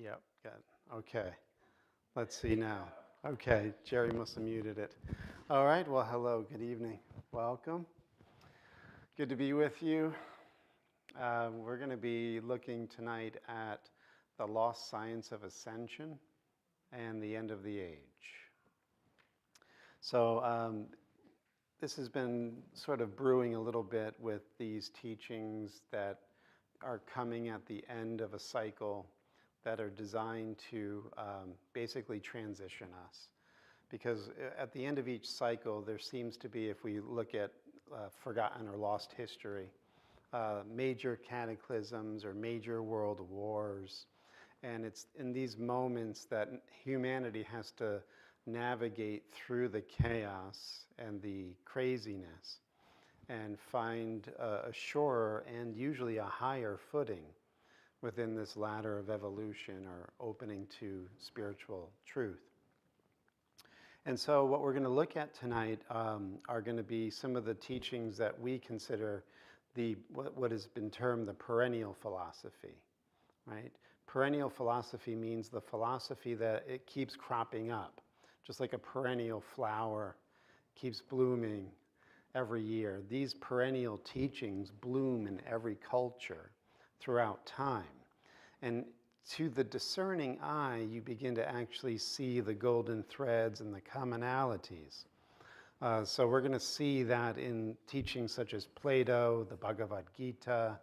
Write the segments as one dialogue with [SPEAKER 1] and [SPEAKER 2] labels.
[SPEAKER 1] Yep, good. Okay, let's see now. Okay, Jerry must have muted it. All right, well, hello, good evening. Welcome. Good to be with you. We're going to be looking tonight at the lost science of ascension and the end of the age. So, this has been sort of brewing a little bit with these teachings that are coming at the end of a cycle that are designed to basically transition us. Because at the end of each cycle, there seems to be, if we look at forgotten or lost history, major cataclysms or major world wars. And it's in these moments that humanity has to navigate through the chaos and the craziness and find a surer and usually a higher footing within this ladder of evolution or opening to spiritual truth. And so what we're going to look at tonight are going to be some of the teachings that we consider what has been termed the perennial philosophy, right? Perennial philosophy means the philosophy that it keeps cropping up, just like a perennial flower keeps blooming every year. These perennial teachings bloom in every culture throughout time. And to the discerning eye, you begin to actually see the golden threads and the commonalities. So we're going to see that in teachings such as Plato, the Bhagavad Gita,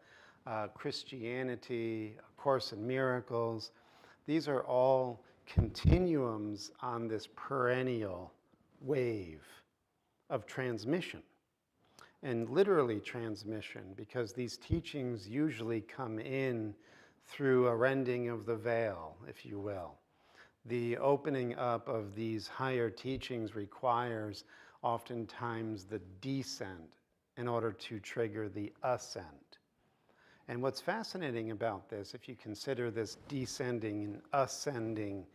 [SPEAKER 1] Christianity, A Course in Miracles. These are all continuums on this perennial wave of transmission. And literally transmission, because these teachings usually come in through a rending of the veil, if you will. The opening up of these higher teachings requires oftentimes the descent in order to trigger the ascent. And what's fascinating about this, if you consider this descending and ascending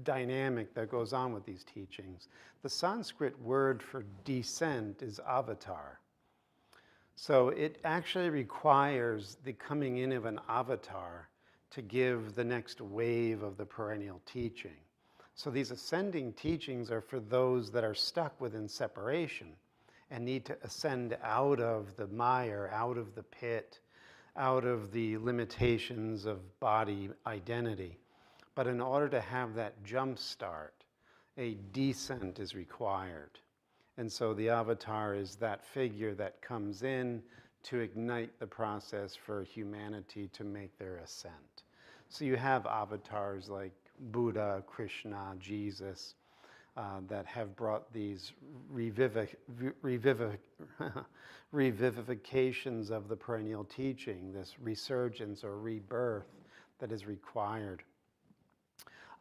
[SPEAKER 1] dynamic that goes on with these teachings, the Sanskrit word for descent is avatar. So it actually requires the coming in of an avatar to give the next wave of the perennial teaching. So these ascending teachings are for those that are stuck within separation and need to ascend out of the mire, out of the pit, out of the limitations of body identity. But in order to have that jump start, a descent is required. And so the avatar is that figure that comes in to ignite the process for humanity to make their ascent. So you have avatars like Buddha, Krishna, Jesus, that have brought these revivifications of the perennial teaching, this resurgence or rebirth that is required.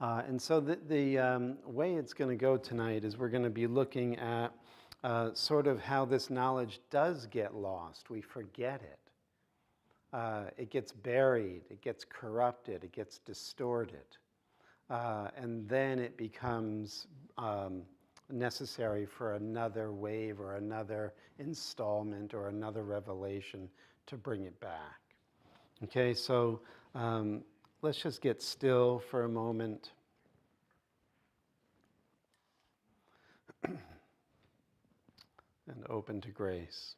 [SPEAKER 1] And so the way it's going to go tonight is we're going to be looking at sort of how this knowledge does get lost. We forget it. It gets buried, it gets corrupted, it gets distorted. And then it becomes necessary for another wave or another installment or another revelation to bring it back. Okay, so let's just get still for a moment. And open to grace.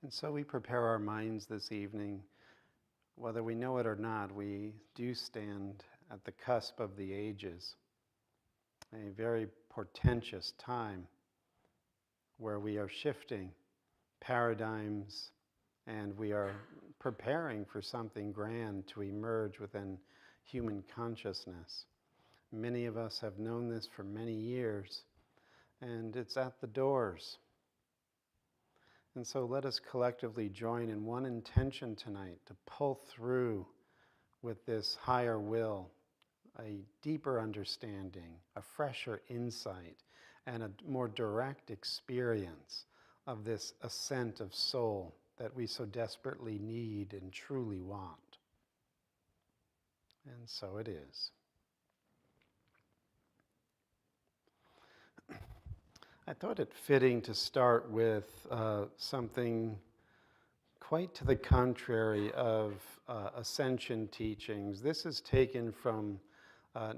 [SPEAKER 1] And so we prepare our minds this evening whether we know it or not, we do stand at the cusp of the ages, a very portentous time where we are shifting paradigms and we are preparing for something grand to emerge within human consciousness. Many of us have known this for many years, and it's at the doors. And so let us collectively join in one intention tonight to pull through with this higher will, a deeper understanding, a fresher insight, and a more direct experience of this ascent of soul that we so desperately need and truly want. And so it is. I thought it fitting to start with something quite to the contrary of ascension teachings. This is taken from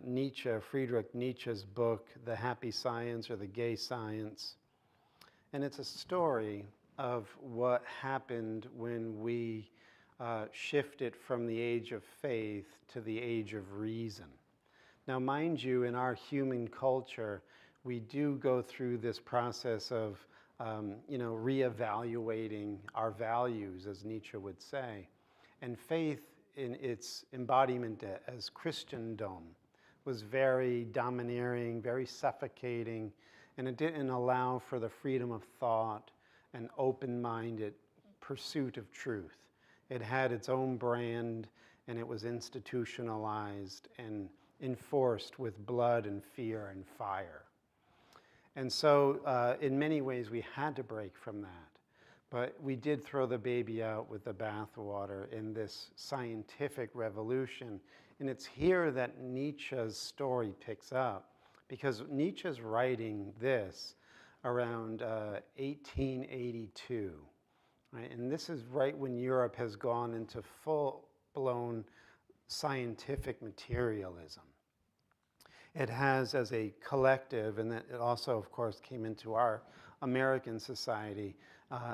[SPEAKER 1] Nietzsche, Friedrich Nietzsche's book, The Happy Science or The Gay Science. And it's a story of what happened when we shifted from the age of faith to the age of reason. Now, mind you, in our human culture, we do go through this process of, reevaluating our values, as Nietzsche would say. And faith in its embodiment as Christendom was very domineering, very suffocating, and it didn't allow for the freedom of thought and open-minded pursuit of truth. It had its own brand, and it was institutionalized and enforced with blood and fear and fire. And so in many ways we had to break from that. But we did throw the baby out with the bathwater in this scientific revolution. And it's here that Nietzsche's story picks up, because Nietzsche's writing this around 1882. Right? And this is right when Europe has gone into full-blown scientific materialism. It has, as a collective, and that it also, of course, came into our American society,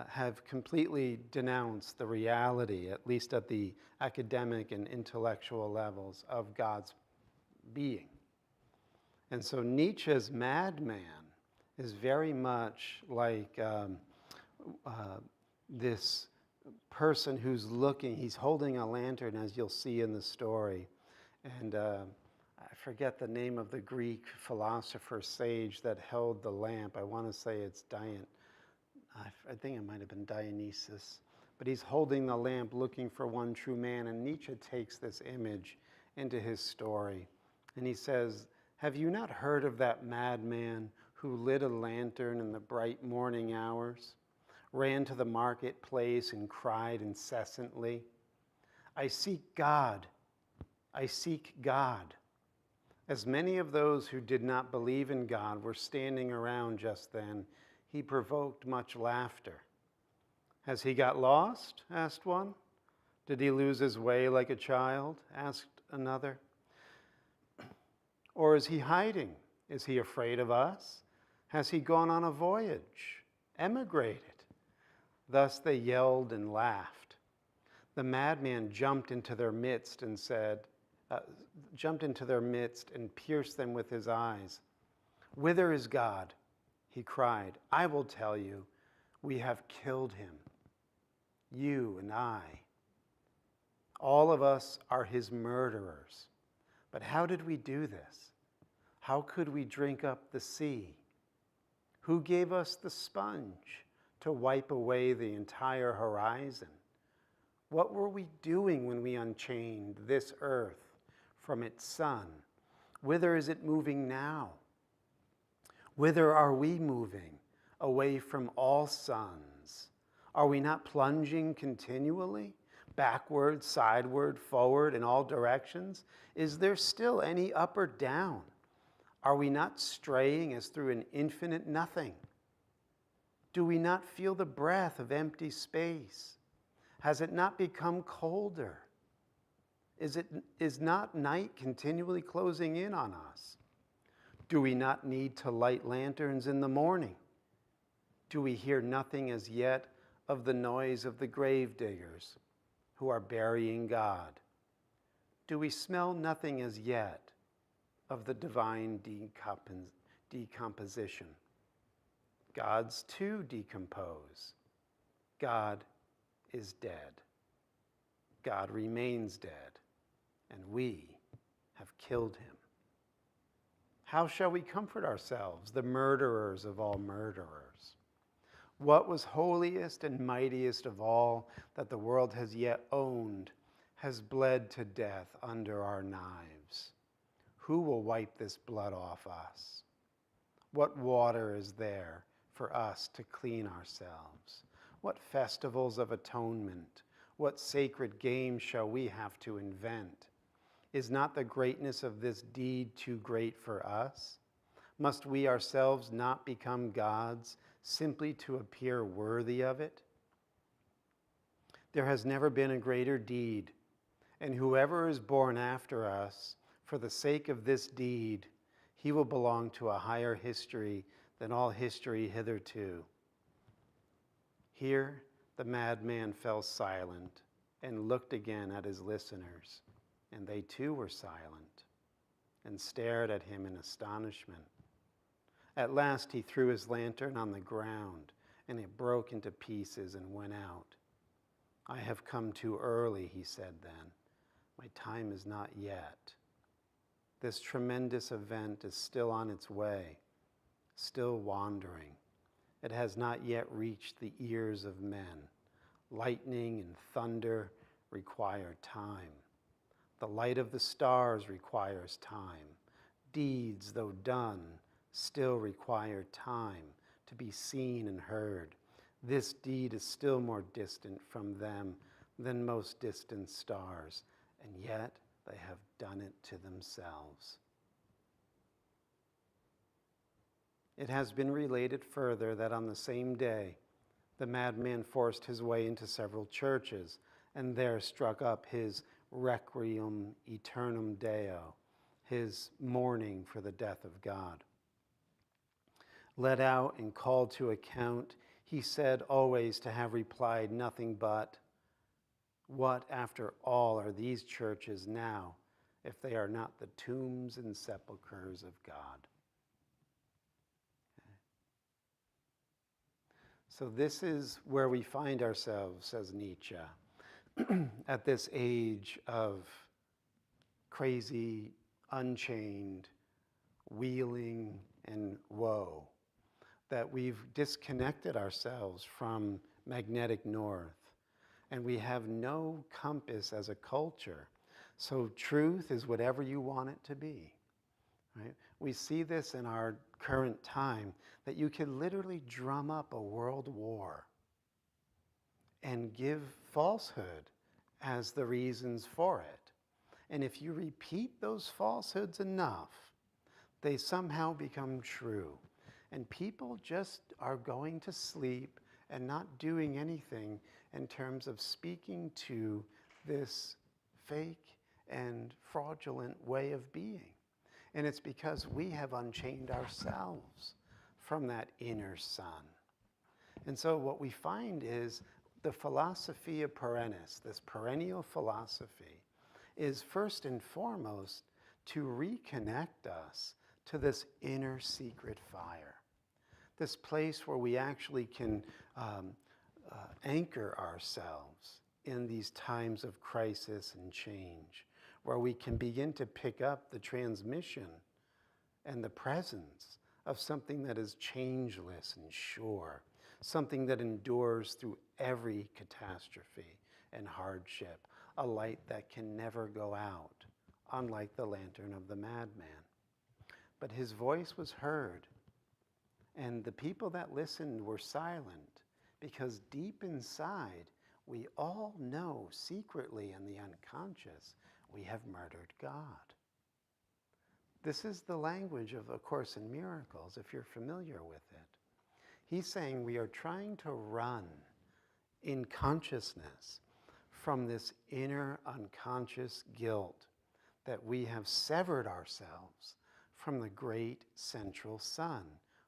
[SPEAKER 1] have completely denounced the reality, at least at the academic and intellectual levels, of God's being. And so Nietzsche's madman is very much like this person who's looking, he's holding a lantern, as you'll see in the story, and I forget the name of the Greek philosopher sage that held the lamp. I want to say it's I think it might have been Dionysus. But he's holding the lamp looking for one true man, and Nietzsche takes this image into his story. And he says, "Have you not heard of that madman who lit a lantern in the bright morning hours, ran to the marketplace and cried incessantly, 'I seek God, I seek God.' As many of those who did not believe in God were standing around just then, he provoked much laughter. 'Has he got lost?' asked one. 'Did he lose his way like a child?' asked another. 'Or is he hiding? Is he afraid of us? Has he gone on a voyage? Emigrated?' Thus they yelled and laughed. The madman jumped into their midst and pierced them with his eyes. 'Whither is God?' he cried. 'I will tell you, we have killed him, you and I. All of us are his murderers. But how did we do this? How could we drink up the sea? Who gave us the sponge to wipe away the entire horizon? What were we doing when we unchained this earth from its sun? Whither is it moving now? Whither are we moving? Away from all suns. Are we not plunging continually? Backward, sideward, forward, in all directions? Is there still any up or down? Are we not straying as through an infinite nothing? Do we not feel the breath of empty space? Has it not become colder? Is not night continually closing in on us? Do we not need to light lanterns in the morning? Do we hear nothing as yet of the noise of the grave diggers? who are burying God? Do we smell nothing as yet of the divine decomposition? Gods too decompose. God is dead. God remains dead, and we have killed him. How shall we comfort ourselves, the murderers of all murderers? What was holiest and mightiest of all that the world has yet owned has bled to death under our knives. Who will wipe this blood off us? What water is there for us to clean ourselves? What festivals of atonement, what sacred games shall we have to invent? Is not the greatness of this deed too great for us? Must we ourselves not become gods simply to appear worthy of it? There has never been a greater deed, and whoever is born after us, for the sake of this deed, he will belong to a higher history than all history hitherto. Here the madman fell silent and looked again at his listeners, and they too were silent and stared at him in astonishment. At last he threw his lantern on the ground, and it broke into pieces and went out. I have come too early, he said then. My time is not yet. This tremendous event is still on its way, still wandering. It has not yet reached the ears of men. Lightning and thunder require time. The light of the stars requires time. Deeds, though done, still require time to be seen and heard. This deed is still more distant from them than most distant stars, and yet they have done it to themselves. It has been related further that on the same day, the madman forced his way into several churches and there struck up his Requiem Aeternam Deo, his mourning for the death of God. Let out and called to account, he said always to have replied nothing but, what, after all, are these churches now, if they are not the tombs and sepulchres of God? So this is where we find ourselves, says Nietzsche, at this age of crazy, unchained, wheeling, and woe, that we've disconnected ourselves from magnetic north, and we have no compass as a culture. So truth is whatever you want it to be, right? We see this in our current time, that you can literally drum up a world war and give falsehood as the reasons for it. And if you repeat those falsehoods enough, they somehow become true. And people just are going to sleep and not doing anything in terms of speaking to this fake and fraudulent way of being. And it's because we have unchained ourselves from that inner sun. And so what we find is the philosophia perennis, this perennial philosophy, is first and foremost to reconnect us to this inner secret fire, this place where we actually can anchor ourselves in these times of crisis and change, where we can begin to pick up the transmission and the presence of something that is changeless and sure, something that endures through every catastrophe and hardship, a light that can never go out, unlike the lantern of the madman. But his voice was heard, and the people that listened were silent, because deep inside, we all know secretly in the unconscious, we have murdered God. This is the language of A Course in Miracles, if you're familiar with it. He's saying we are trying to run in consciousness from this inner unconscious guilt that we have severed ourselves from the great central Son,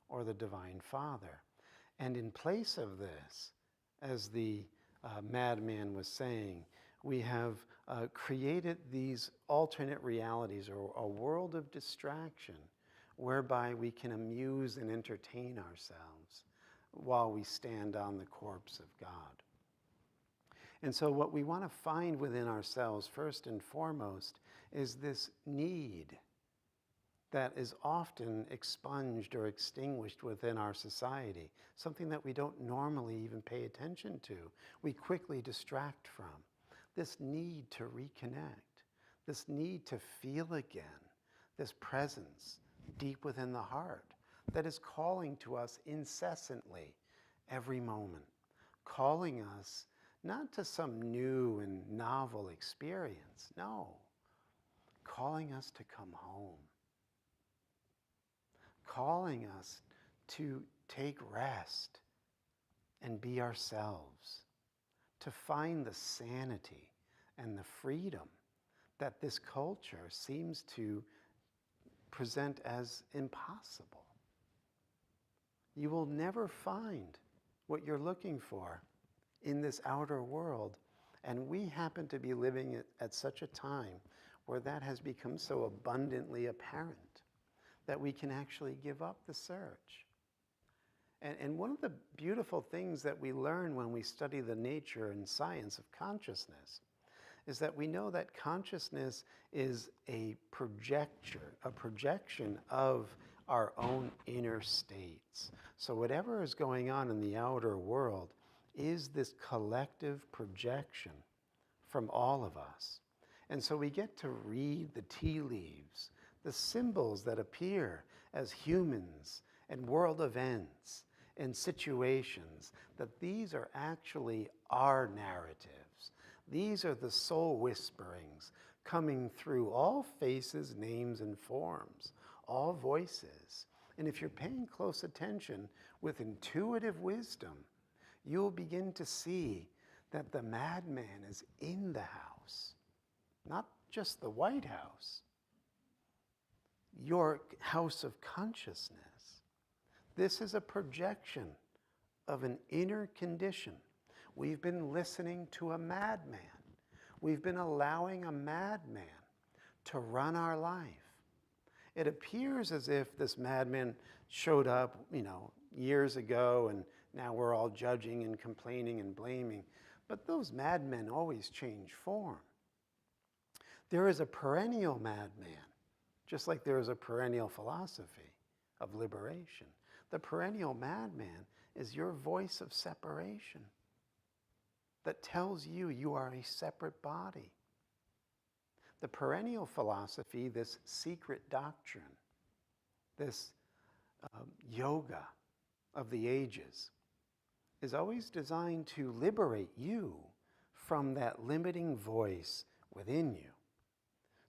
[SPEAKER 1] or the Divine Father. And in place of this, as the madman was saying, We have created these alternate realities, or a world of distraction, whereby we can amuse and entertain ourselves while we stand on the corpse of God. And so what we want to find within ourselves, first and foremost, is this need that is often expunged or extinguished within our society, something that we don't normally even pay attention to. We quickly distract from. This need to reconnect, this need to feel again, this presence deep within the heart that is calling to us incessantly every moment, calling us not to some new and novel experience, no, calling us to come home, calling us to take rest and be ourselves, to find the sanity and the freedom that this culture seems to present as impossible. You will never find what you're looking for in this outer world, and we happen to be living at such a time where that has become so abundantly apparent that we can actually give up the search. And one of the beautiful things that we learn when we study the nature and science of consciousness is that we know that consciousness is a projection of our own inner states. So whatever is going on in the outer world is this collective projection from all of us. And so we get to read the tea leaves, the symbols that appear as humans and world events and situations, that these are actually our narratives. These are the soul whisperings coming through all faces, names, and forms, all voices. And if you're paying close attention with intuitive wisdom, you'll begin to see that the madman is in the house, not just the White House, your house of consciousness. This is a projection of an inner condition. We've been listening to a madman. We've been allowing a madman to run our life. It appears as if this madman showed up, years ago, and now we're all judging and complaining and blaming. But those madmen always change form. There is a perennial madman, just like there is a perennial philosophy of liberation. The perennial madman is your voice of separation that tells you you are a separate body. The perennial philosophy, this secret doctrine, this yoga of the ages, is always designed to liberate you from that limiting voice within you,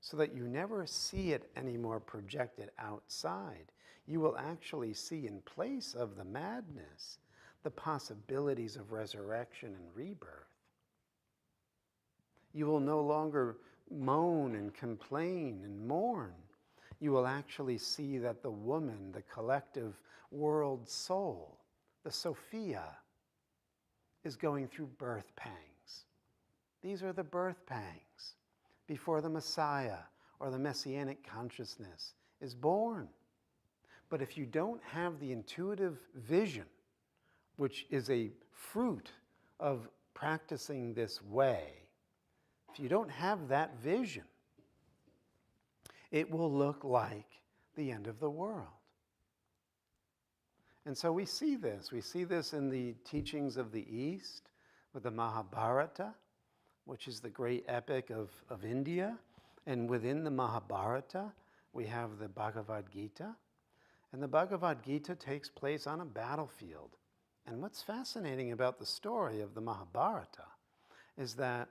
[SPEAKER 1] so that you never see it anymore projected outside. You will actually see, in place of the madness, the possibilities of resurrection and rebirth. You will no longer moan and complain and mourn. You will actually see that the woman, the collective world soul, the Sophia, is going through birth pangs. These are the birth pangs before the Messiah or the Messianic consciousness is born. But if you don't have the intuitive vision, which is a fruit of practicing this way, if you don't have that vision, it will look like the end of the world. And so we see this. We see this in the teachings of the East with the Mahabharata, which is the great epic of India. And within the Mahabharata, we have the Bhagavad Gita. And the Bhagavad Gita takes place on a battlefield. And what's fascinating about the story of the Mahabharata is that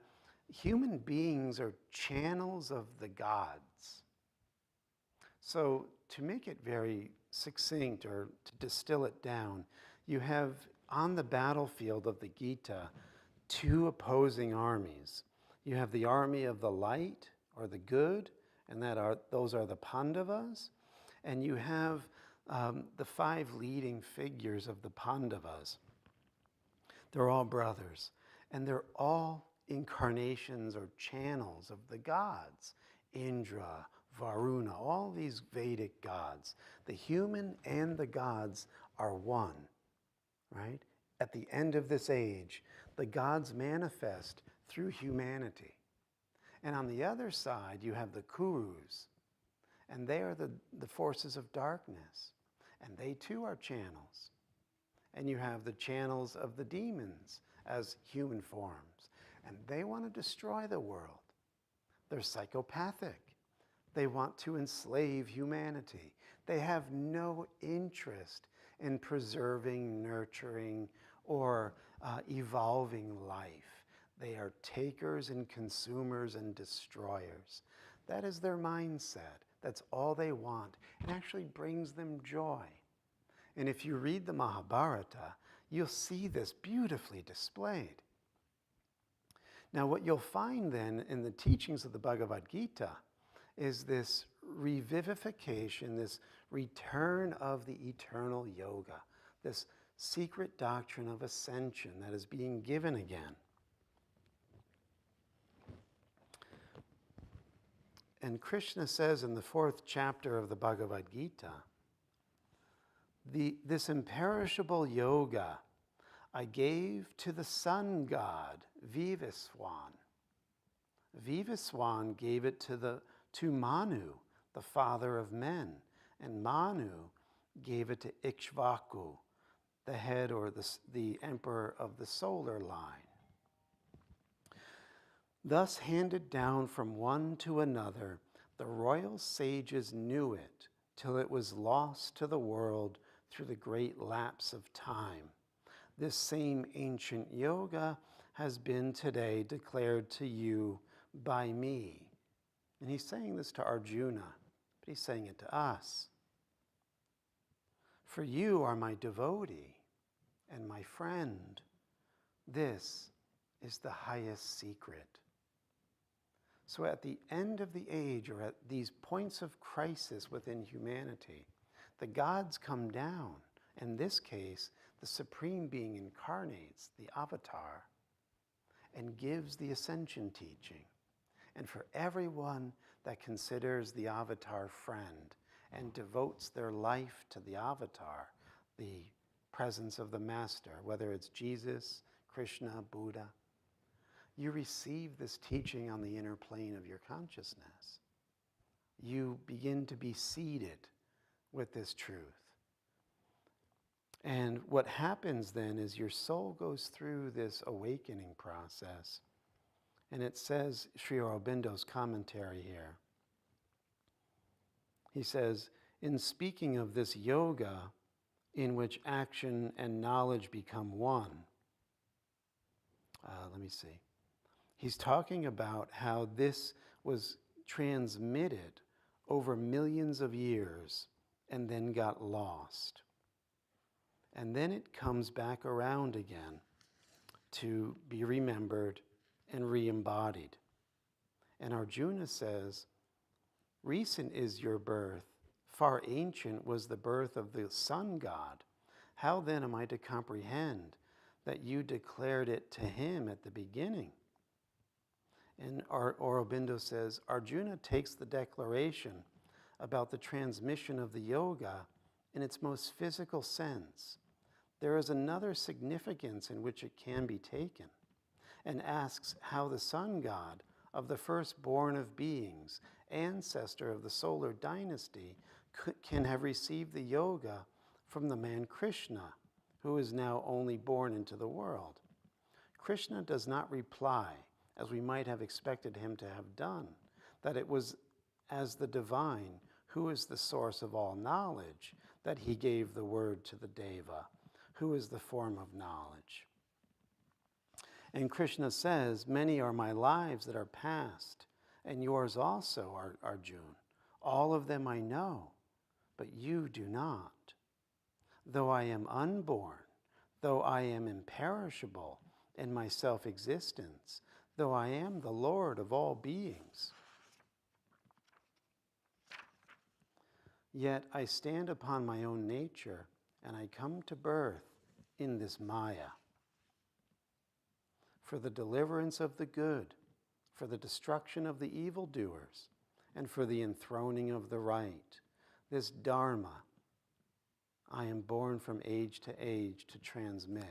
[SPEAKER 1] human beings are channels of the gods. So to make it very succinct, or to distill it down, you have on the battlefield of the Gita two opposing armies. You have the army of the light, or the good, and those are the Pandavas. And you have the five leading figures of the Pandavas. They're all brothers, and they're all incarnations or channels of the gods, Indra, Varuna, all these Vedic gods. The human and the gods are one, right? At the end of this age, the gods manifest through humanity. And on the other side, you have the Kurus, and they are the forces of darkness, and they too are channels. And you have the channels of the demons as human forms, and they want to destroy the world. They're psychopathic. They want to enslave humanity. They have no interest in preserving, nurturing, or evolving life. They are takers and consumers and destroyers. That is their mindset. That's all they want. It actually brings them joy. And if you read the Mahabharata, you'll see this beautifully displayed. Now, what you'll find then in the teachings of the Bhagavad Gita is this revivification, this return of the eternal yoga, this secret doctrine of ascension that is being given again. And Krishna says in the 4th chapter of the Bhagavad Gita, this imperishable yoga I gave to the sun god, Vivaswan. Vivaswan gave it to Manu, the father of men, and Manu gave it to Ikshvaku, the head or the emperor of the solar line. Thus handed down from one to another, the royal sages knew it till it was lost to the world through the great lapse of time. This same ancient yoga has been today declared to you by me. And he's saying this to Arjuna, but he's saying it to us. For you are my devotee and my friend. This is the highest secret. So at the end of the age, or at these points of crisis within humanity, the gods come down. In this case, the Supreme Being incarnates, the avatar, and gives the ascension teaching. And for everyone that considers the avatar friend and devotes their life to the avatar, the presence of the Master, whether it's Jesus, Krishna, Buddha, you receive this teaching on the inner plane of your consciousness. You begin to be seeded with this truth. And what happens then is your soul goes through this awakening process. And it says, Sri Aurobindo's commentary here, he says, in speaking of this yoga in which action and knowledge become one, he's talking about how this was transmitted over millions of years and then got lost. And then it comes back around again to be remembered and re-embodied. And Arjuna says, recent is your birth, far ancient was the birth of the sun god. How then am I to comprehend that you declared it to him at the beginning? And Aurobindo says, Arjuna takes the declaration about the transmission of the yoga in its most physical sense. There is another significance in which it can be taken, and asks how the sun god of the firstborn of beings, ancestor of the solar dynasty, can have received the yoga from the man Krishna, who is now only born into the world. Krishna does not reply, as we might have expected him to have done, that it was as the divine, who is the source of all knowledge, that he gave the word to the Deva, who is the form of knowledge. And Krishna says, many are my lives that are past, and yours also, Arjuna. All of them I know, but you do not. Though I am unborn, though I am imperishable in my self-existence, though I am the Lord of all beings, yet I stand upon my own nature, and I come to birth in this Maya. for the deliverance of the good, for the destruction of the evildoers, and for the enthroning of the right. This Dharma I am born from age to age to transmit.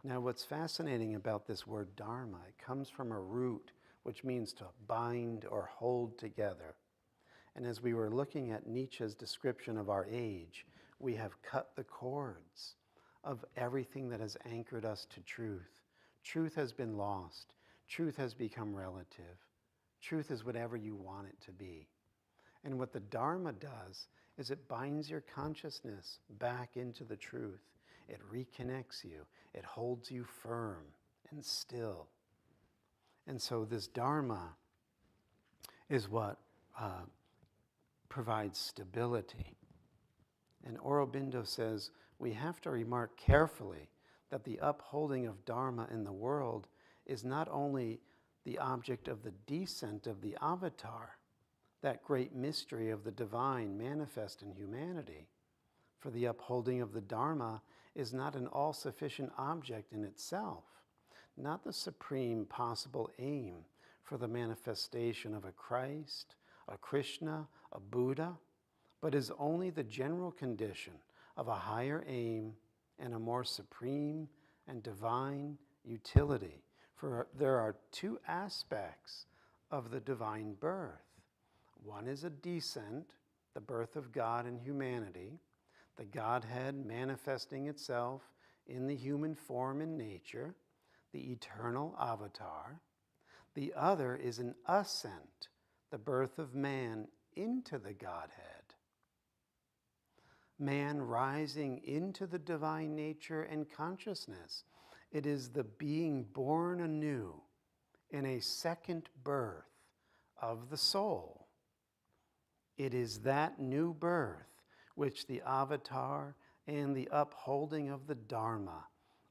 [SPEAKER 1] Now, what's fascinating about this word Dharma, it comes from a root which means to bind or hold together. And as we were looking at Nietzsche's description of our age, we have cut the cords of everything that has anchored us to truth. Truth has been lost. Truth has become relative. Truth is whatever you want it to be. And what the Dharma does is it binds your consciousness back into the truth. It reconnects you. It holds you firm and still. And so this Dharma is what provides stability. And Aurobindo says, we have to remark carefully that the upholding of Dharma in the world is not only the object of the descent of the avatar, that great mystery of the divine manifest in humanity. For the upholding of the Dharma is not an all-sufficient object in itself, not the supreme possible aim for the manifestation of a Christ, a Krishna, a Buddha, but is only the general condition of a higher aim and a more supreme and divine utility. For there are two aspects of the divine birth. One is a descent, the birth of God in humanity, the Godhead manifesting itself in the human form and nature, the eternal avatar. The other is an ascent, the birth of man into the Godhead. Man rising into the divine nature and consciousness. It is the being born anew in a second birth of the soul. It is that new birth which the avatar and the upholding of the Dharma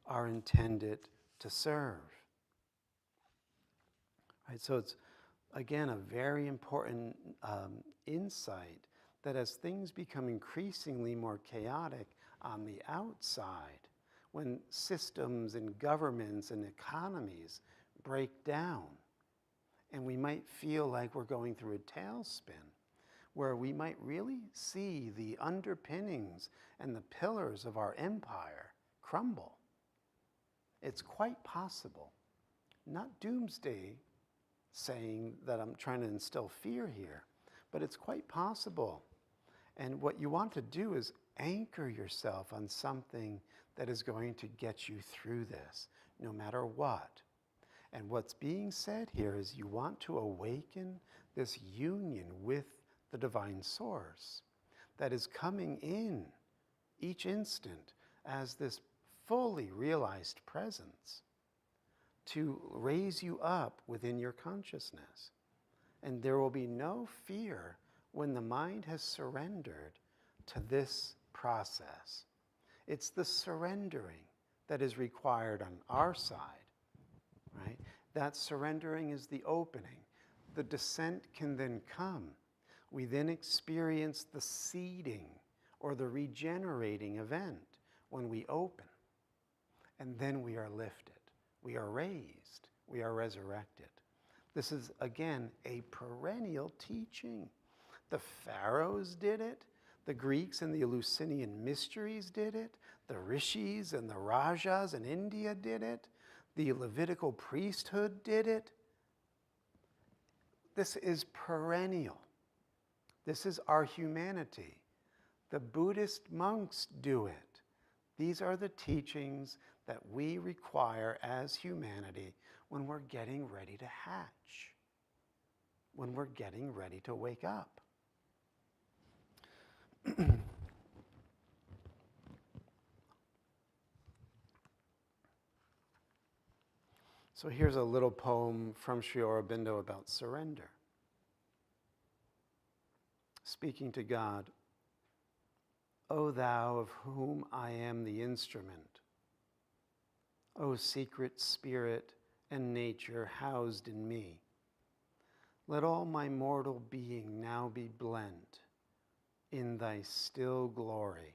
[SPEAKER 1] are intended to serve. Right, so it's, again, a very important insight that as things become increasingly more chaotic on the outside, when systems and governments and economies break down, and we might feel like we're going through a tailspin, where we might really see the underpinnings and the pillars of our empire crumble. It's quite possible, not doomsday saying that I'm trying to instill fear here, but it's quite possible. And what you want to do is anchor yourself on something that is going to get you through this, no matter what. And what's being said here is you want to awaken this union with the divine source that is coming in each instant as this fully realized presence to raise you up within your consciousness. And there will be no fear when the mind has surrendered to this process. It's the surrendering that is required on our side, right? That surrendering is the opening. The descent can then come. We then experience the seeding or the regenerating event when we open. And then we are lifted. We are raised. We are resurrected. This is, again, a perennial teaching. The pharaohs did it. The Greeks and the Eleusinian mysteries did it. The rishis and the rajas in India did it. The Levitical priesthood did it. This is perennial. This is our humanity. The Buddhist monks do it. These are the teachings that we require as humanity when we're getting ready to hatch, when we're getting ready to wake up. So here's a little poem from Sri Aurobindo about surrender. Speaking to God, O thou of whom I am the instrument, O secret spirit and nature housed in me, let all my mortal being now be blent in thy still glory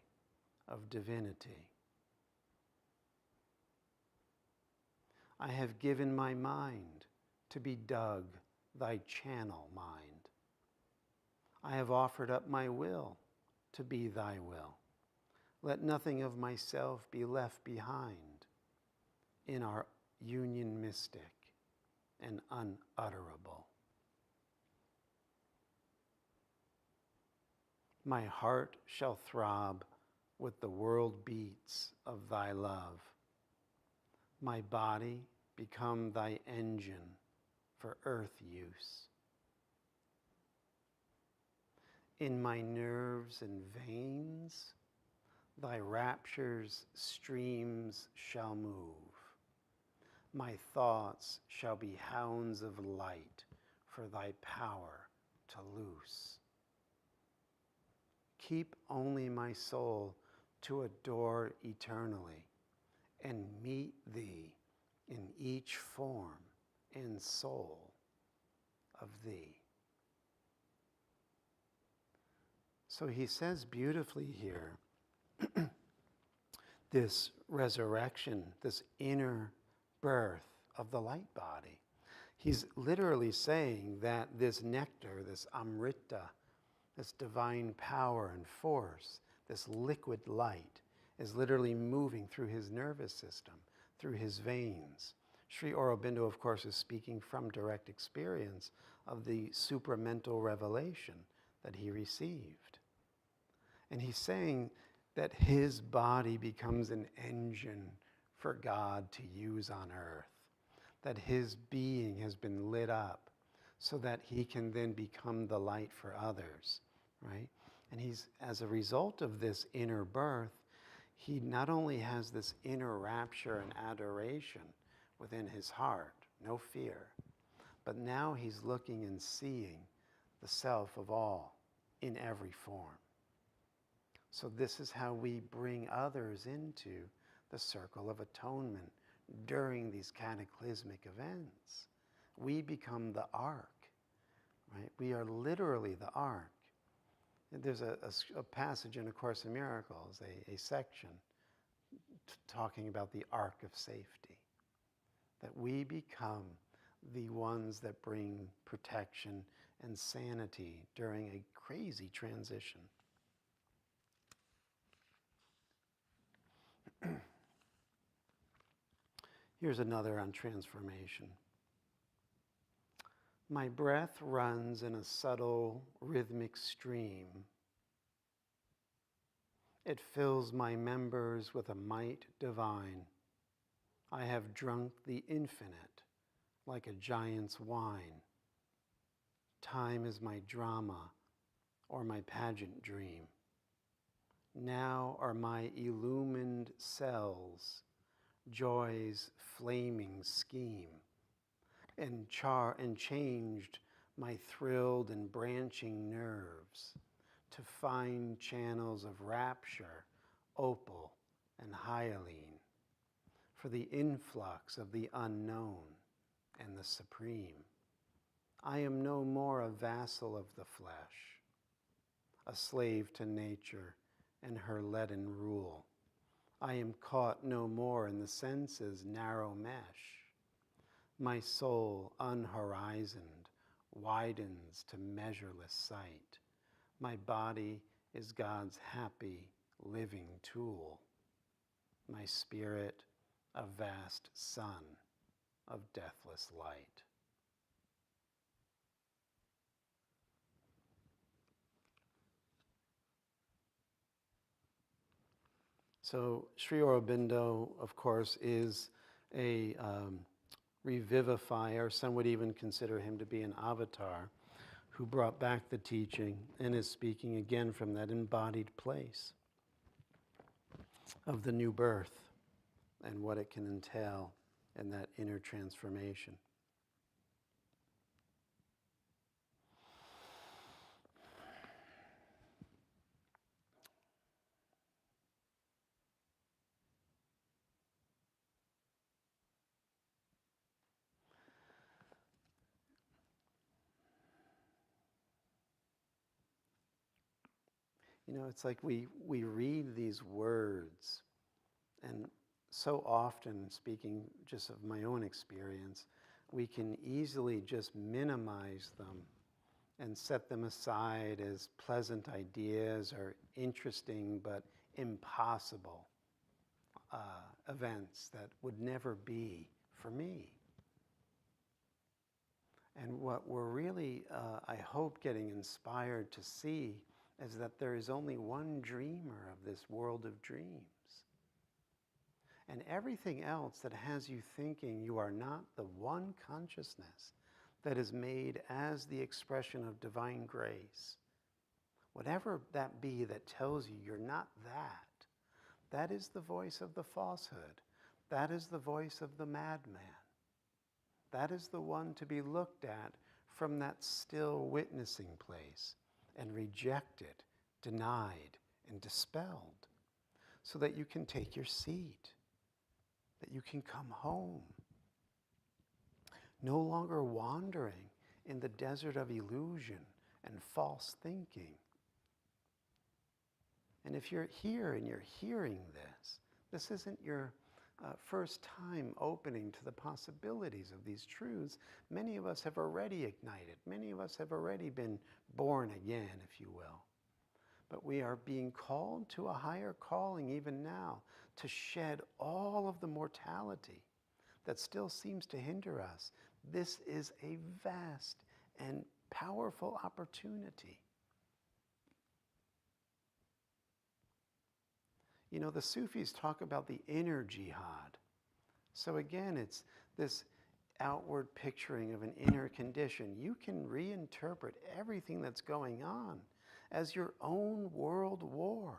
[SPEAKER 1] of divinity. I have given my mind to be dug, thy channel mind. I have offered up my will to be thy will. Let nothing of myself be left behind in our union mystic and unutterable. My heart shall throb with the world beats of thy love. My body become thy engine for earth use. In my nerves and veins, thy rapture's streams shall move. My thoughts shall be hounds of light for thy power to loose. Keep only my soul to adore eternally and meet thee in each form and soul of thee. So he says beautifully here, this resurrection, this inner birth of the light body. He's literally saying that this nectar, this amrita, this divine power and force, this liquid light, is literally moving through his nervous system, through his veins. Sri Aurobindo, of course, is speaking from direct experience of the supramental revelation that he received. And he's saying that his body becomes an engine for God to use on earth, that his being has been lit up so that he can then become the light for others, right? And he's, as a result of this inner birth, he not only has this inner rapture and adoration within his heart, no fear, but now he's looking and seeing the self of all in every form. So this is how we bring others into the circle of atonement during these cataclysmic events. We become the ark, right? We are literally the ark. There's a passage in A Course in Miracles, a section talking about the ark of safety, that we become the ones that bring protection and sanity during a crazy transition. Here's another on transformation. My breath runs in a subtle rhythmic stream. It fills my members with a might divine. I have drunk the infinite like a giant's wine. Time is my drama or my pageant dream. Now are my illumined cells joy's flaming scheme, and changed my thrilled and branching nerves to fine channels of rapture, opal and hyaline, for the influx of the unknown and the supreme. I am no more a vassal of the flesh, a slave to nature and her leaden rule. I am caught no more in the senses' narrow mesh. My soul, unhorizoned, widens to measureless sight. My body is God's happy, living tool. My spirit, a vast sun of deathless light. So Sri Aurobindo, of course, is a revivifier. Some would even consider him to be an avatar who brought back the teaching and is speaking again from that embodied place of the new birth and what it can entail in that inner transformation. You know, it's like we read these words, and so often, speaking just of my own experience, we can easily just minimize them and set them aside as pleasant ideas or interesting but impossible events that would never be for me. And what we're really, I hope, getting inspired to see is that there is only one dreamer of this world of dreams. And everything else that has you thinking you are not the one consciousness that is made as the expression of divine grace, whatever that be that tells you you're not that, that is the voice of the falsehood. That is the voice of the madman. That is the one to be looked at from that still witnessing place and rejected, denied, and dispelled, so that you can take your seat, that you can come home, no longer wandering in the desert of illusion and false thinking. And if you're here and you're hearing this isn't your first time opening to the possibilities of these truths. Many of us have already ignited. Many of us have already been born again, if you will. But we are being called to a higher calling even now, to shed all of the mortality that still seems to hinder us. This is a vast and powerful opportunity. You know, the Sufis talk about the inner jihad. So again, it's this outward picturing of an inner condition. You can reinterpret everything that's going on as your own world war,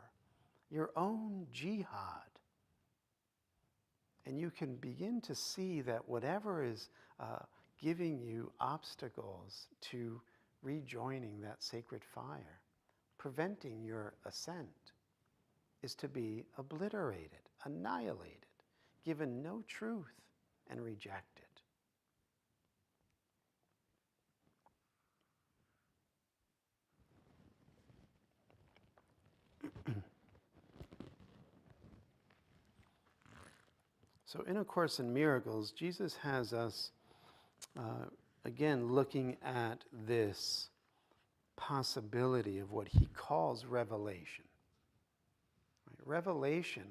[SPEAKER 1] your own jihad. And you can begin to see that whatever is giving you obstacles to rejoining that sacred fire, preventing your ascent, is to be obliterated, annihilated, given no truth, and rejected. So in A Course in Miracles, Jesus has us, again, looking at this possibility of what he calls revelation. Revelation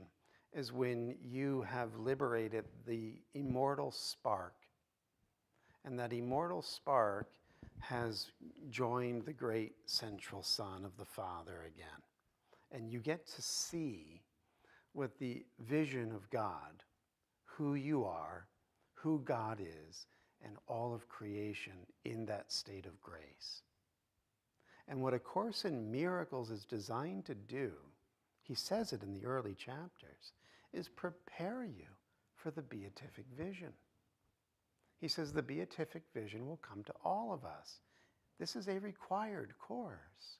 [SPEAKER 1] is when you have liberated the immortal spark, and that immortal spark has joined the great central Son of the Father again. And you get to see with the vision of God who you are, who God is, and all of creation in that state of grace. And what A Course in Miracles is designed to do, he says it in the early chapters, is prepare you for the beatific vision. He says the beatific vision will come to all of us. This is a required course.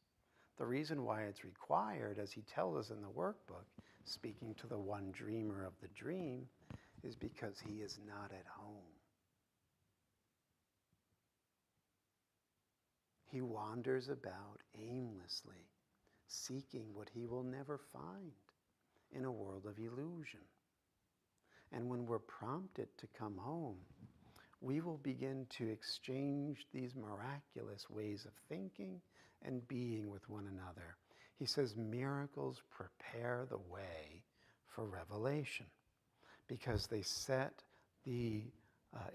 [SPEAKER 1] The reason why it's required, as he tells us in the workbook, speaking to the one dreamer of the dream, is because he is not at home. He wanders about aimlessly, seeking what he will never find in a world of illusion. And when we're prompted to come home, we will begin to exchange these miraculous ways of thinking and being with one another. He says miracles prepare the way for revelation because they set the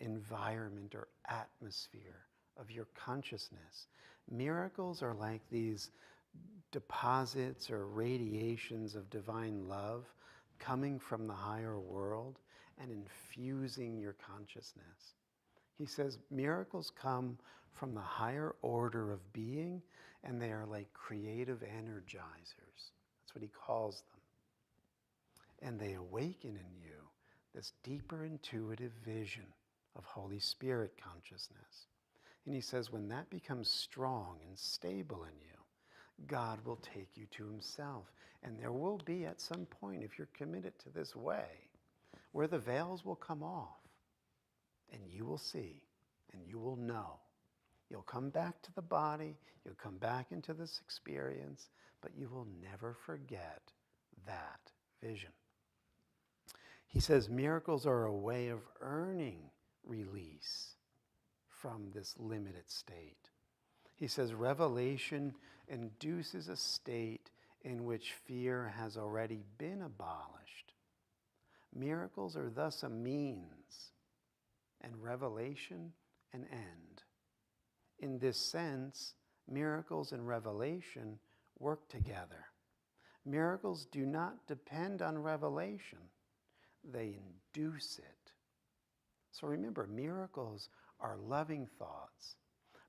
[SPEAKER 1] environment or atmosphere of your consciousness. Miracles are like these deposits or radiations of divine love coming from the higher world and infusing your consciousness. He says miracles come from the higher order of being, and they are like creative energizers. That's what he calls them. And they awaken in you this deeper intuitive vision of Holy Spirit consciousness. And he says when that becomes strong and stable in you, God will take you to himself. And there will be at some point, if you're committed to this way, where the veils will come off and you will see and you will know. You'll come back to the body, you'll come back into this experience, but you will never forget that vision. He says miracles are a way of earning release from this limited state. He says revelation induces a state in which fear has already been abolished. Miracles are thus a means, and revelation an end. In this sense, miracles and revelation work together. Miracles do not depend on revelation. They induce it. So remember, miracles are loving thoughts.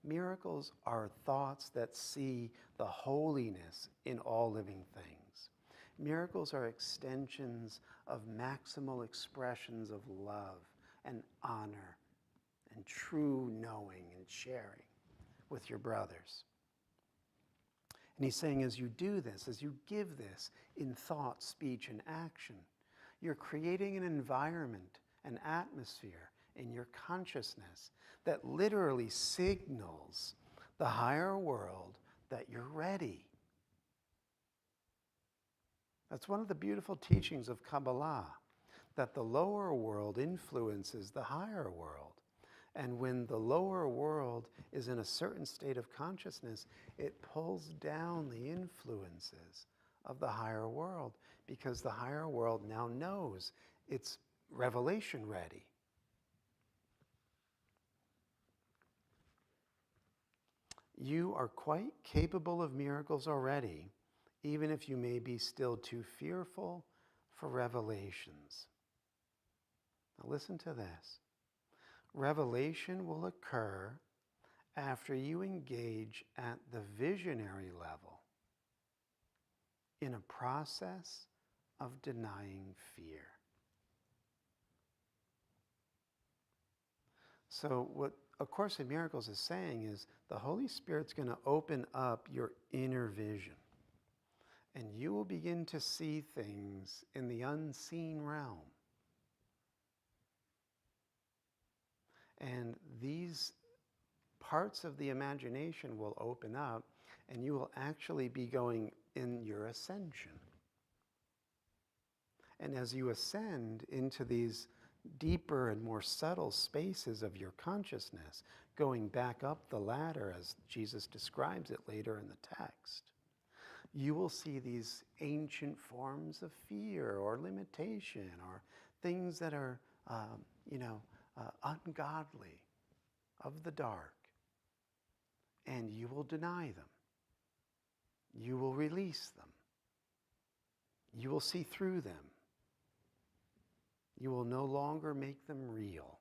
[SPEAKER 1] Miracles are thoughts that see the holiness in all living things. Miracles are extensions of maximal expressions of love and honor and true knowing and sharing with your brothers. And he's saying as you do this, as you give this in thought, speech, and action, you're creating an environment, an atmosphere in your consciousness that literally signals the higher world that you're ready. That's one of the beautiful teachings of Kabbalah, that the lower world influences the higher world. And when the lower world is in a certain state of consciousness, it pulls down the influences of the higher world, because the higher world now knows it's revelation ready. You are quite capable of miracles already, even if you may be still too fearful for revelations. Now listen to this. Revelation will occur after you engage at the visionary level in a process of denying fear. So what A Course in Miracles is saying is the Holy Spirit's going to open up your inner vision, and you will begin to see things in the unseen realm. And these parts of the imagination will open up, and you will actually be going in your ascension. And as you ascend into these deeper and more subtle spaces of your consciousness, going back up the ladder as Jesus describes it later in the text, you will see these ancient forms of fear or limitation or things that are, ungodly, of the dark. And you will deny them. You will release them. You will see through them. You will no longer make them real.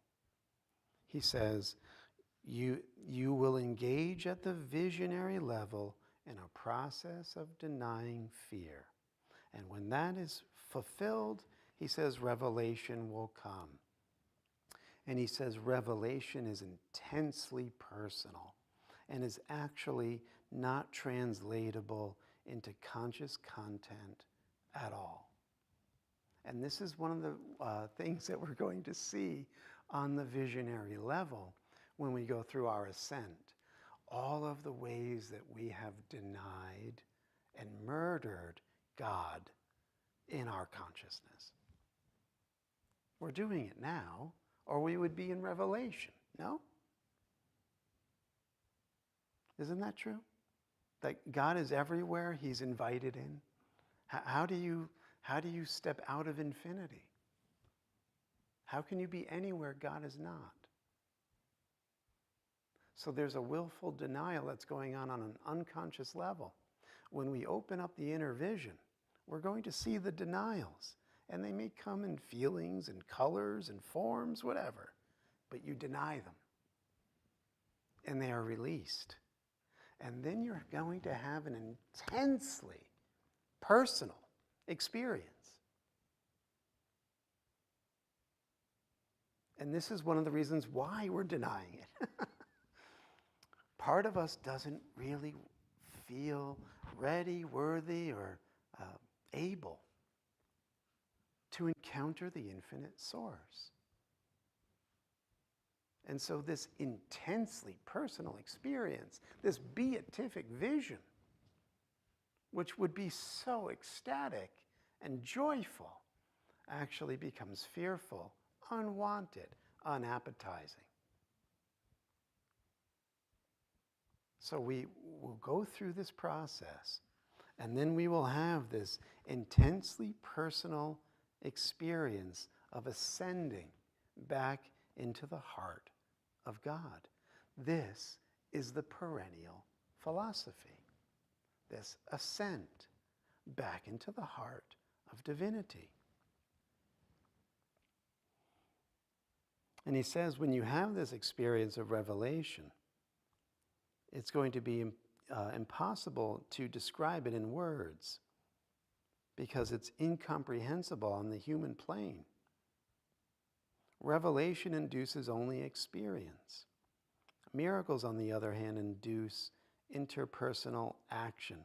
[SPEAKER 1] He says, you will engage at the visionary level in a process of denying fear. And when that is fulfilled, he says, revelation will come. And he says revelation is intensely personal and is actually not translatable into conscious content at all. And this is one of the things that we're going to see on the visionary level when we go through our ascent. All of the ways that we have denied and murdered God in our consciousness. We're doing it now, or we would be in Revelation, no? Isn't that true? That God is everywhere, he's invited in. How do you step out of infinity? How can you be anywhere God is not? So there's a willful denial that's going on an unconscious level. When we open up the inner vision, we're going to see the denials. And they may come in feelings and colors and forms, whatever. But you deny them. And they are released. And then you're going to have an intensely personal experience. And this is one of the reasons why we're denying it. Part of us doesn't really feel ready, worthy, or able to encounter the infinite source. And so this intensely personal experience, this beatific vision, which would be so ecstatic and joyful, actually becomes fearful, unwanted, unappetizing. So we will go through this process, and then we will have this intensely personal experience of ascending back into the heart of God. This is the perennial philosophy, this ascent back into the heart of divinity. And he says, when you have this experience of revelation, it's going to be impossible to describe it in words because it's incomprehensible on the human plane. Revelation induces only experience. Miracles, on the other hand, induce interpersonal action.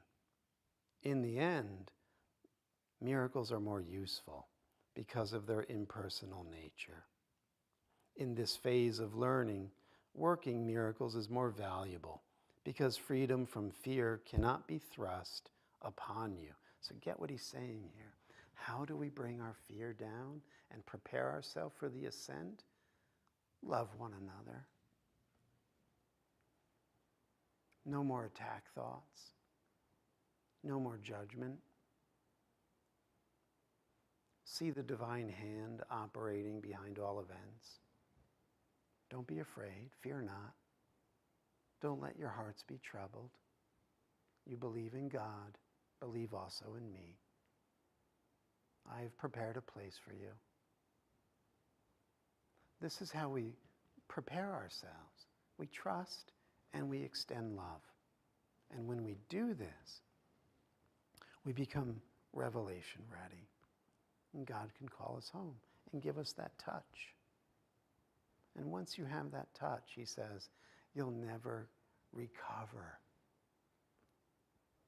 [SPEAKER 1] In the end, miracles are more useful because of their impersonal nature. In this phase of learning, working miracles is more valuable because freedom from fear cannot be thrust upon you. So get what he's saying here. How do we bring our fear down and prepare ourselves for the ascent? Love one another. No more attack thoughts. No more judgment. See the divine hand operating behind all events. Don't be afraid. Fear not. Don't let your hearts be troubled. You believe in God. Believe also in me. I have prepared a place for you. This is how we prepare ourselves. We trust and we extend love. And when we do this, we become revelation ready. And God can call us home and give us that touch. And once you have that touch, he says, you'll never recover.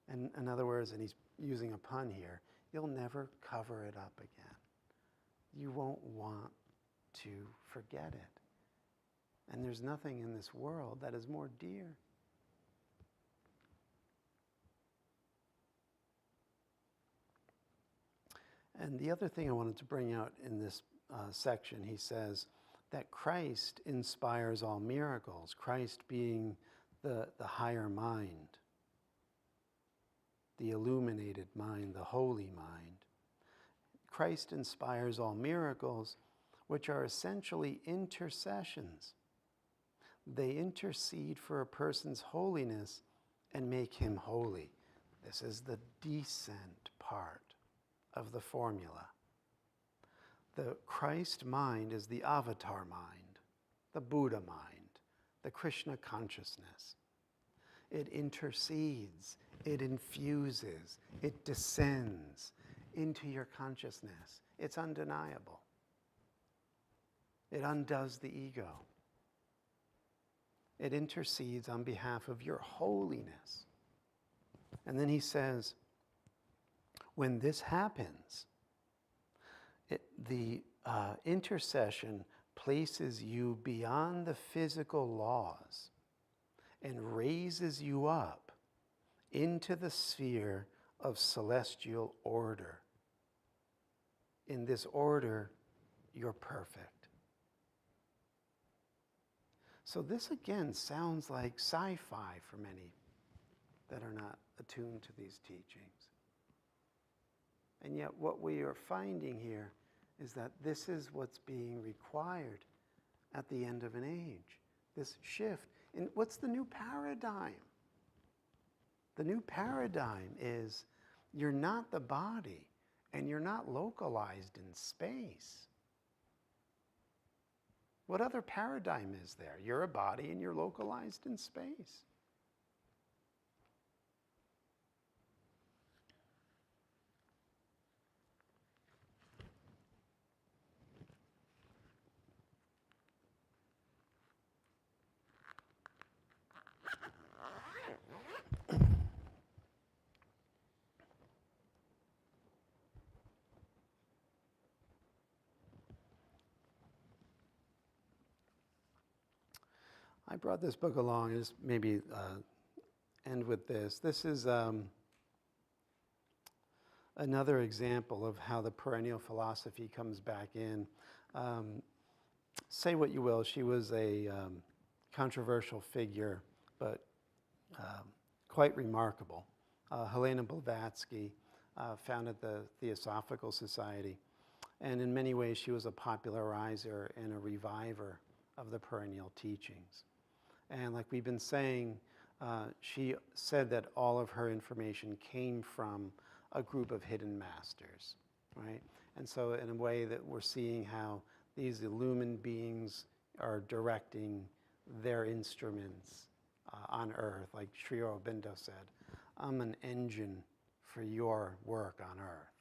[SPEAKER 1] And in other words, and he's using a pun here, you'll never cover it up again. You won't want to forget it. And there's nothing in this world that is more dear. And the other thing I wanted to bring out in this section, he says that Christ inspires all miracles, Christ being the higher mind, the illuminated mind, the holy mind. Christ inspires all miracles, which are essentially intercessions. They intercede for a person's holiness and make him holy. This is the descent part of the formula. The Christ mind is the avatar mind, the Buddha mind, the Krishna consciousness. It intercedes, it infuses, it descends into your consciousness. It's undeniable. It undoes the ego. It intercedes on behalf of your holiness. And then he says, when this happens, the intercession places you beyond the physical laws and raises you up into the sphere of celestial order. In this order, you're perfect. So this again sounds like sci-fi for many that are not attuned to these teachings. And yet what we are finding here is that this is what's being required at the end of an age, this shift. And what's the new paradigm? The new paradigm is you're not the body and you're not localized in space. What other paradigm is there? You're a body and you're localized in space. I brought this book along, just maybe end with this. This is a Another example of how the perennial philosophy comes back in. Um, say what you will, she was a controversial figure, but quite remarkable. Helena Blavatsky founded the Theosophical Society, and in many ways she was a popularizer and a reviver of the perennial teachings. And like we've been saying, she said that all of her information came from a group of hidden masters, right? And so in a way that we're seeing how these illumined beings are directing their instruments on earth. Like Sri Aurobindo said, I'm an engine for your work on earth,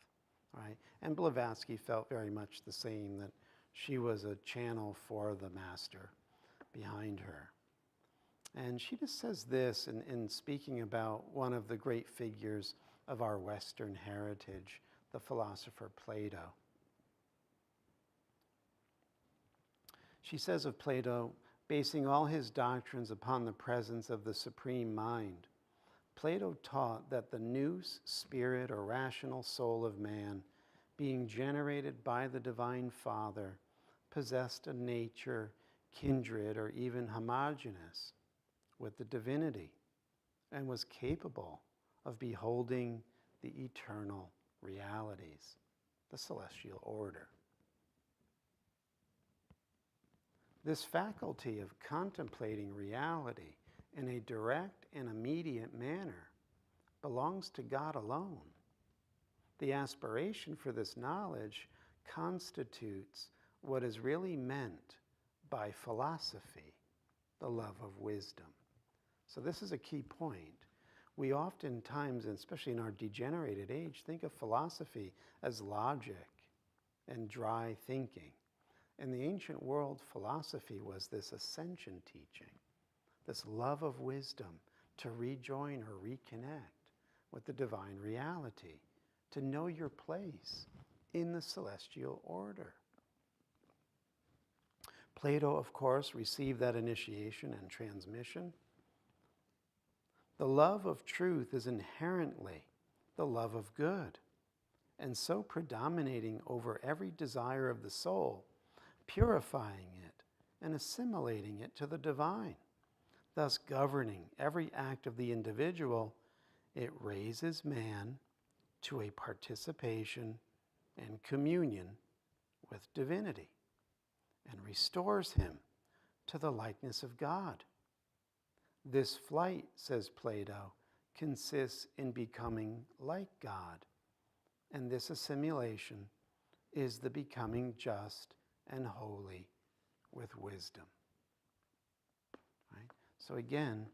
[SPEAKER 1] right? And Blavatsky felt very much the same, that she was a channel for the master behind her. And she just says this in speaking about one of the great figures of our Western heritage, the philosopher Plato. She says of Plato, basing all his doctrines upon the presence of the Supreme Mind, Plato taught that the nous, spirit or rational soul of man, being generated by the Divine Father, possessed a nature kindred or even homogeneous with the divinity, and was capable of beholding the eternal realities, the celestial order. This faculty of contemplating reality in a direct and immediate manner belongs to God alone. The aspiration for this knowledge constitutes what is really meant by philosophy, the love of wisdom. So this is a key point. We oftentimes, and especially in our degenerated age, think of philosophy as logic and dry thinking. In the ancient world, philosophy was this ascension teaching, this love of wisdom to rejoin or reconnect with the divine reality, to know your place in the celestial order. Plato, of course, received that initiation and transmission. The love of truth is inherently the love of good, and so predominating over every desire of the soul, purifying it and assimilating it to the divine, thus governing every act of the individual. It raises man to a participation and communion with divinity and restores him to the likeness of God. This flight, says Plato, consists in becoming like God, and this assimilation is the becoming just and holy with wisdom. Right? So again,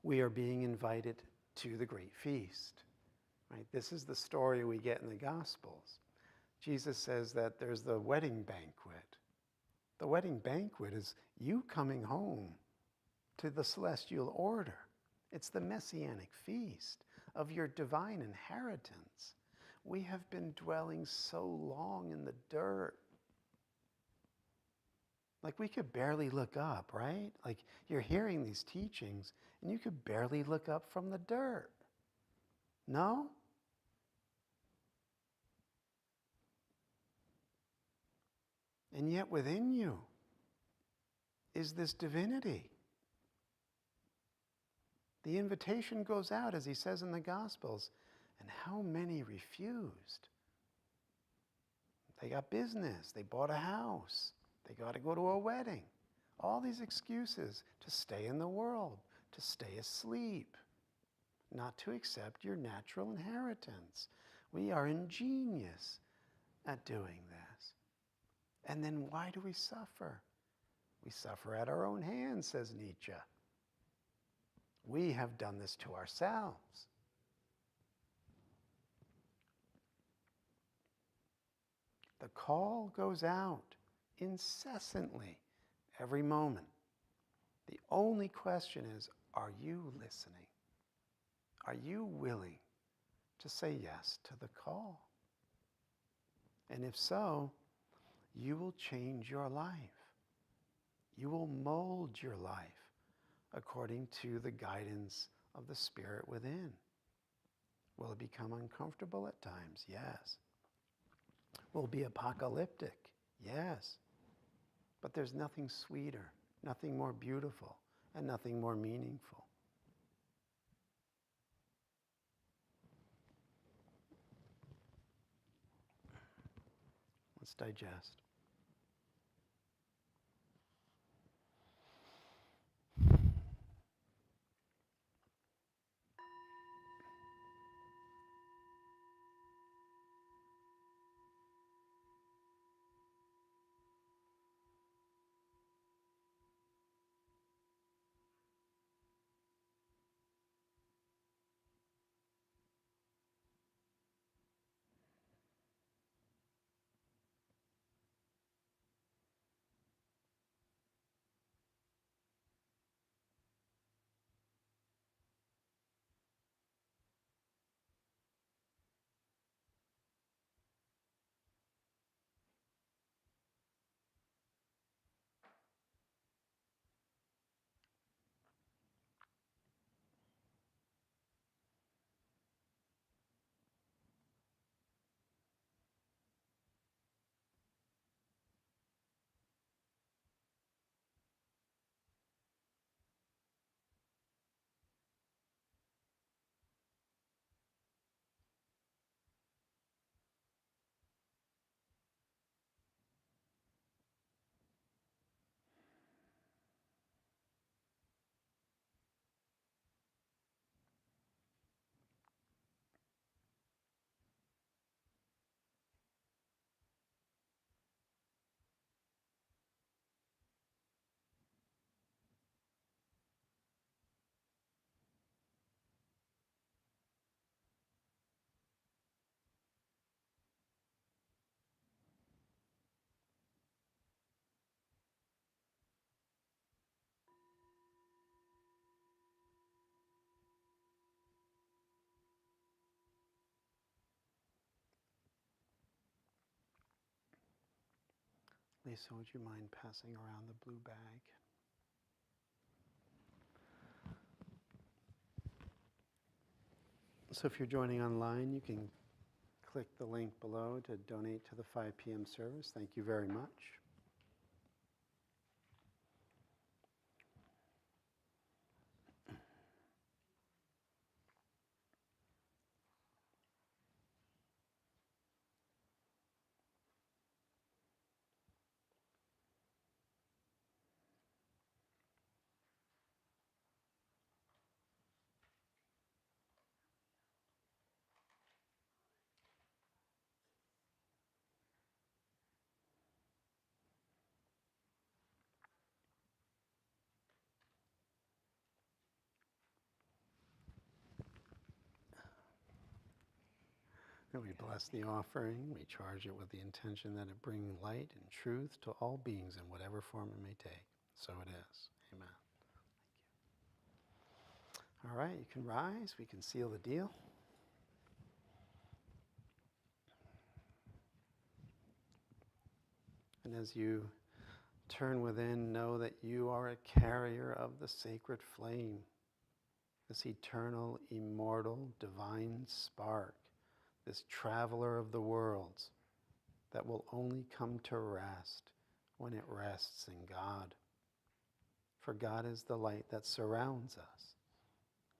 [SPEAKER 1] we are being invited to the great feast. Right? This is the story we get in the Gospels. Jesus says that there's the wedding banquet. The wedding banquet is you coming home to the celestial order. It's the messianic feast of your divine inheritance. We have been dwelling so long in the dirt. Like we could barely look up, right? Like you're hearing these teachings and you could barely look up from the dirt. No? And yet within you is this divinity. The invitation goes out, as he says in the Gospels, and how many refused? They got business, they bought a house, they got to go to a wedding. All these excuses to stay in the world, to stay asleep, not to accept your natural inheritance. We are ingenious at doing this. And then why do we suffer? We suffer at our own hands, says Nietzsche. We have done this to ourselves. The call goes out incessantly, every moment. The only question is, are you listening? Are you willing to say yes to the call? And if so, you will change your life. You will mold your life according to the guidance of the Spirit within. Will it become uncomfortable at times? Yes. Will it be apocalyptic? Yes. But there's nothing sweeter, nothing more beautiful, and nothing more meaningful. Let's digest. Lisa, would you mind passing around the blue bag? So if you're joining online, you can click the link below to donate to the 5 p.m. service. Thank you very much. And we bless the offering. We charge it with the intention that it bring light and truth to all beings in whatever form it may take. So it is. Amen. Thank you. All right, you can rise. We can seal the deal. And as you turn within, know that you are a carrier of the sacred flame, this eternal, immortal, divine spark, this traveler of the worlds that will only come to rest when it rests in God. For God is the light that surrounds us.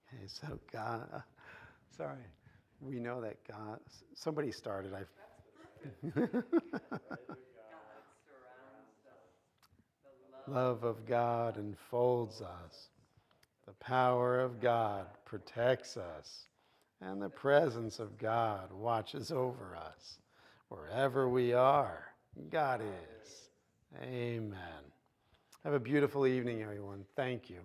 [SPEAKER 1] Okay, so God, sorry, we know that God, somebody started, Love of God enfolds us. The power of God protects us. And the presence of God watches over us. Wherever we are, God is. Amen. Have a beautiful evening, everyone. Thank you.